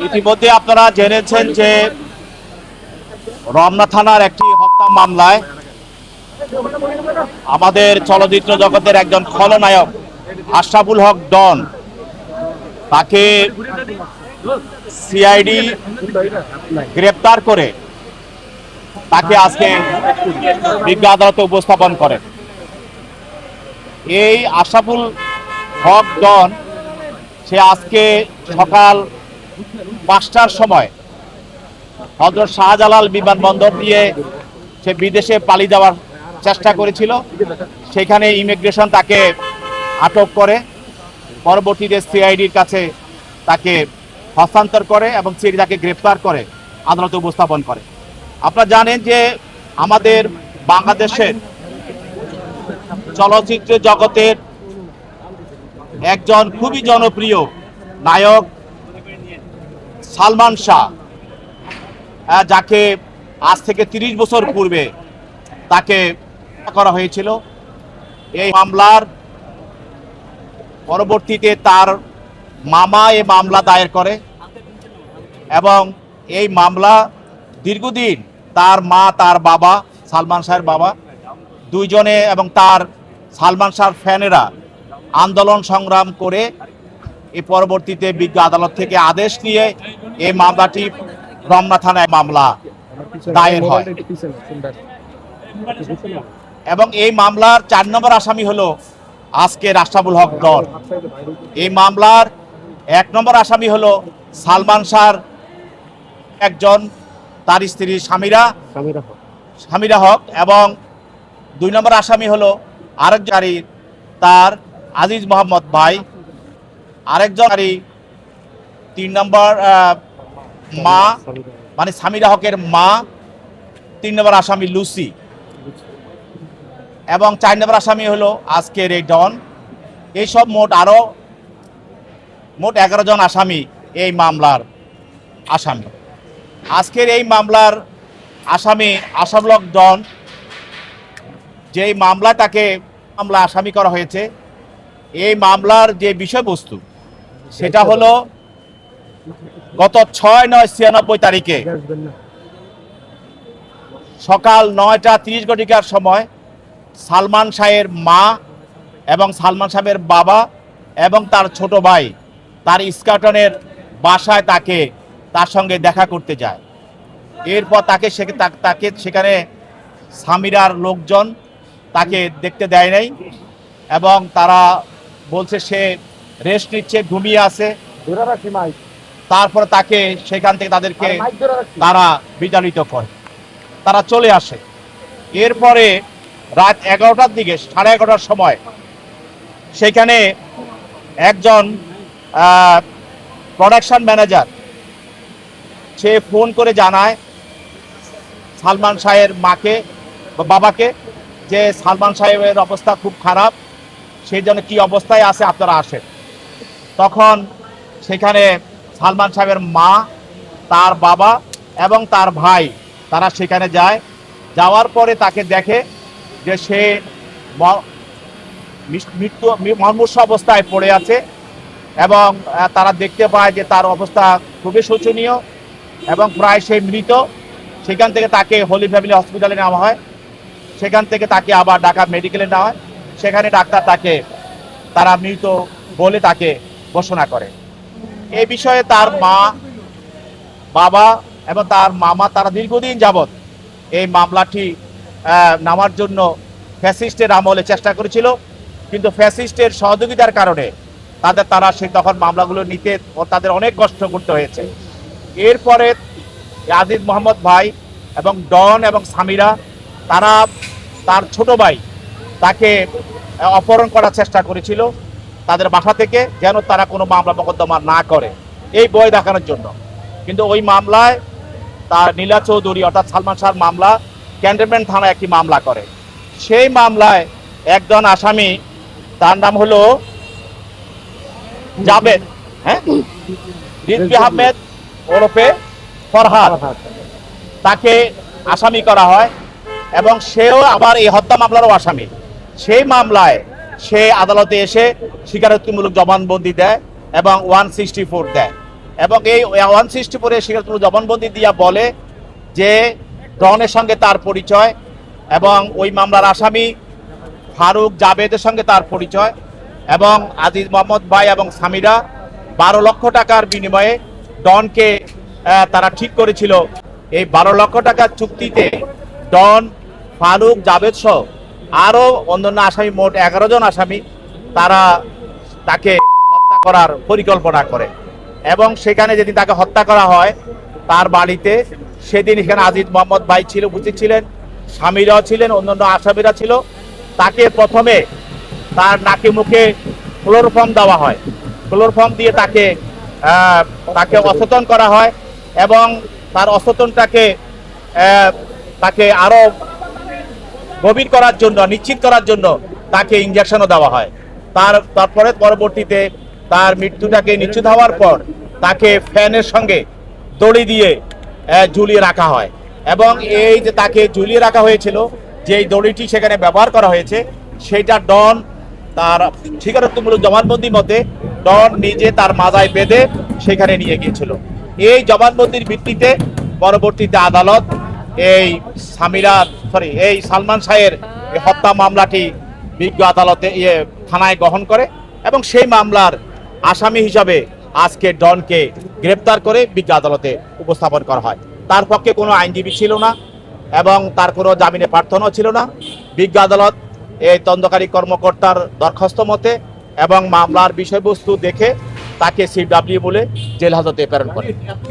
ইতিমধ্যে আপনারা জেনেছেন যে রমনা থানার একটি হত্যা মামলায় আমাদের চলচ্চিত্র জগতের একজন খলনায়ক আশরাফুল হক ডন, তাকে সিআইডি গ্রেপ্তার করে তাকে আজকে বিজ্ঞ আদালতে উপস্থাপন করে। এই আশরাফুল হক ডন সে আজকে সকাল 5টার সময় হযরত শাহজালাল বিমানবন্দর দিয়ে সে বিদেশে পালিয়ে যাওয়ার চেষ্টা করেছিল। সেখানে ইমিগ্রেশন তাকে আটক করে, পরবর্তীতে সিআইডির কাছে তাকে হস্তান্তর করে এবং সিআইডি তাকে গ্রেপ্তার করে আদালতে উপস্থাপন করে। আপনারা জানেন যে আমাদের বাংলাদেশের চলচ্চিত্র জগতের একজন খুবই জনপ্রিয় নায়ক সালমান শাহ, যাকে আজ থেকে 30 বছর পূর্বে তাকে করা হয়েছিল। এই মামলার পরবর্তীতে তার মামা এই মামলা দায়ের করে এবং এই মামলা দীর্ঘদিন তার মা, তার বাবা, সালমান শাহের বাবা দুইজনে এবং তার সালমান শাহর ফ্যানেরা আন্দোলন সংগ্রাম করে এই পরবর্তীতে বিজ্ঞ আদালত থেকে আদেশ নিয়ে এই মামলাটি রমনা থানায় মামলা দায়ের হয় এবং এই মামলার 4 নম্বর আসামি হলো আজকে আশরাফুল হক ডন। এই মামলার 1 নম্বর আসামি হলো সালমান শাহর একজন, তার স্ত্রী সামিরা হক এবং 2 নম্বর আসামি হলো আরেকজন, তার আজিজ মোহাম্মদ ভাই, আরেকজন 3 নম্বর মা মানে সামিরা হকের মা, 3 নম্বর আসামি লুসি এবং 4 নম্বর আসামি হলো আজকের এই ডন। এইসব মোট 11 জন আসামি এই মামলার আসামি। আজকের এই মামলার আসামি আশরাফুল হক ডন, যেই মামলা তাকে মামলা আসামি করা হয়েছে, এই মামলার যে বিষয়বস্তু সেটা হলো গত 6/9/96 তারিখে সকাল 9টা 30 ঘটিকার সময় সালমান শাহের মা এবং সালমান শাহের বাবা এবং তার ছোট ভাই তার ইস্কাটনের বাসায় তার সঙ্গে দেখা করতে যায়। এরপর তাকে সেখানে সামিরার লোকজন তাকে দেখতে দেয় নাই এবং তারা বলছে সে রেস্ট নিচ্ছে, ঘুমিয়ে আছে। তারপরে তাকে সেখান থেকে তারা বিতাড়িত করে, তারা চলে আসে। এরপরে রাত 11টার দিকে, 11:30টার সময় সেখানে একজন প্রোডাকশন ম্যানেজার সে ফোন করে জানায় সালমান শাহের মাকে বা বাবাকে যে সালমান সাহেবের অবস্থা খুব খারাপ, সেই জন্য কী অবস্থায় আছে আপনারা আসেন। তখন সেখানে সালমান সাহেবের মা, তার বাবা এবং তার ভাই তারা সেখানে যায়। যাওয়ার পরে তাকে দেখে যে সে মুমূর্ষ অবস্থায় পড়ে আছে এবং তারা দেখতে পায় যে তার অবস্থা খুবই শোচনীয় এবং প্রায় সে মৃত। সেখান থেকে তাকে হলি ফ্যামিলি হসপিটালে নেওয়া হয়, সেখান থেকে তাকে আবার ঢাকা মেডিকেলে নেওয়া হয়। সেখানে ডাক্তার তারা মৃত বলে তাকে ঘোষণা করে। এই বিষয়ে তার মা, বাবা এবং তার মামা তারা দীর্ঘদিন যাবৎ এই মামলাটি নামার জন্য ফ্যাসিস্টের আমলে চেষ্টা করেছিল, কিন্তু ফ্যাসিস্টের সহযোগিতার কারণে তারা তখন মামলাগুলো নিতে তাদের অনেক কষ্ট করতে হয়েছে। এরপরে আজিজ মোহাম্মদ ভাই এবং ডন এবং সামিরা তারা তার ছোট ভাই তাকে অপহরণ করার চেষ্টা করেছিল তাদের বাসা থেকে, যেন তারা কোনো মামলা মোকদ্দমা না করে, এই ভয় দেখানোর জন্য। কিন্তু ওই মামলায় তার নীলা চৌধুরী অর্থাৎ সালমান শাহর মামলা ক্যান্টনমেন্ট থানায় একটি মামলা করে। সেই মামলায় একজন আসামি, তার নাম হলো জাবেদ, রিজভী আহমেদ ওরফে ফরহাদ, তাকে আসামি করা হয় এবং সেও আবার এই হত্যা মামলারও আসামি। সেই মামলায় সে আদালতে এসে স্বীকারোক্তিমূলক জবানবন্দি দেয় এবং 164 দেয় এবং এই 164-এ সিরাজুল জবানবন্দি দিয়া বলে যে ডনের সঙ্গে তার পরিচয় এবং ওই মামলার আসামি ফারুক জাবেদের সঙ্গে তার পরিচয় এবং আজিজ মোহাম্মদ ভাই এবং সামিরা 12 লক্ষ টাকার বিনিময়ে ডনকে তারা ঠিক করেছিল। এই 12 লক্ষ টাকার চুক্তিতে ডন, ফারুক, জাবেদ সহ আরও অন্যান্য আসামি, মোট 11 জন আসামি, তারা তাকে হত্যা করার পরিকল্পনা করে এবং সেখানে যেদিন তাকে হত্যা করা হয় তার বাড়িতে, সেদিন এখানে আজিজ মোহাম্মদ ভাই ছিল, উপস্থিত ছিলেন, স্বামীরাও ছিলেন, অন্যান্য আসামিরা ছিল। তাকে প্রথমে তার নাকে মুখে ক্লোরোফর্ম দেওয়া হয়, ক্লোরোফর্ম দিয়ে তাকে অচেতন করা হয় এবং তার অচেতনটাকে তাকে আরো গভীর করার জন্য, নিশ্চিত করার জন্য তাকে ইঞ্জেকশনও দেওয়া হয়। তারপরে পরবর্তীতে তার মৃত্যুটাকে নিশ্চিত হওয়ার পর তাকে ফ্যানের সঙ্গে দড়ি দিয়ে ঝুলিয়ে রাখা হয় এবং এই যে তাকে ঝুলিয়ে রাখা হয়েছিল, যেই দড়িটি সেখানে ব্যবহার করা হয়েছে, সেইটা ডন তার স্বীকারোক্তিমূলক জবানবন্দি মতে ডন নিজে তার মাজায় বেঁধে সেখানে নিয়ে গিয়েছিল। এই জবানবন্দির ভিত্তিতে পরবর্তীতে আদালত এই সালমান শাহের হত্যা মামলাটি বিজ্ঞ আদালতে থানায় গ্রহণ করে এবং সেই মামলার আসামি হিসাবে আজকে ডনকে গ্রেপ্তার করে বিজ্ঞ আদালতে উপস্থাপন করা হয়। তার পক্ষে কোনো আইনজীবী ছিল না এবং তার কোনো জামিনে প্রার্থনাও ছিল না। বিজ্ঞ আদালত এই তদন্তকারী কর্মকর্তার দরখাস্ত মতে এবং মামলার বিষয়বস্তু দেখে তাকে CW বলে জেল হাজতে প্রেরণ করে।